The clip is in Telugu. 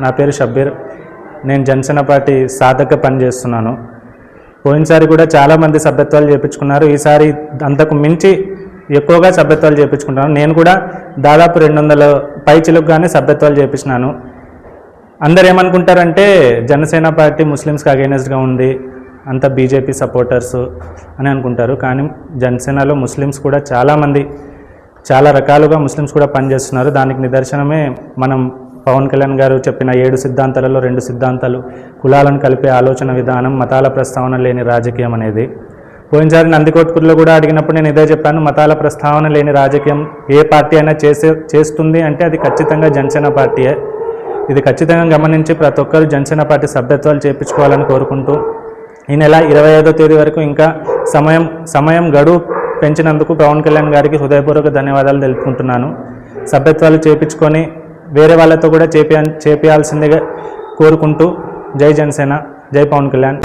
నా పేరు షబ్బీర్. నేను జనసేన పార్టీ సాధక పనిచేస్తున్నాను. పోయినసారి కూడా చాలామంది సభ్యత్వాలు చేయించుకున్నారు. ఈసారి అంతకు మించి ఎక్కువగా సభ్యత్వాలు చేయించుకుంటాను. నేను కూడా దాదాపు 200 పైచిలుగానే సభ్యత్వాలు చేయించినాను. అందరు ఏమనుకుంటారంటే జనసేన పార్టీ ముస్లిమ్స్కి అగైనెస్ట్గా ఉంది, అంత బీజేపీ సపోర్టర్స్ అని అనుకుంటారు. కానీ జనసేనలో ముస్లిమ్స్ కూడా చాలామంది చాలా రకాలుగా ముస్లిమ్స్ కూడా పనిచేస్తున్నారు. దానికి నిదర్శనమే మనం పవన్ కళ్యాణ్ గారు చెప్పిన 7 సిద్ధాంతాలలో 2 సిద్ధాంతాలు, కులాలను కలిపే ఆలోచన విధానం, మతాల ప్రస్తావన లేని రాజకీయం అనేది. పోయినసారి నందికొట్కూరులో కూడా అడిగినప్పుడు నేను ఇదే చెప్పాను, మతాల ప్రస్తావన లేని రాజకీయం ఏ పార్టీ అయినా చేస్తుంది అంటే అది ఖచ్చితంగా జనసేన పార్టీయే. ఇది ఖచ్చితంగా గమనించి ప్రతి ఒక్కరు జనసేన పార్టీ సభ్యత్వాలు చేయించుకోవాలని కోరుకుంటూ ఈ నెల 25వ తేదీ వరకు ఇంకా సమయం గడువు పెంచినందుకు పవన్ కళ్యాణ్ గారికి హృదయపూర్వక ధన్యవాదాలు తెలుపుకుంటున్నాను. సభ్యత్వాలు చేయించుకొని వేరే వాళ్ళతో కూడా చేపియాల్సిందిగా కోరుకుంటూ జై జనసేన, జై పవన్ కళ్యాణ్.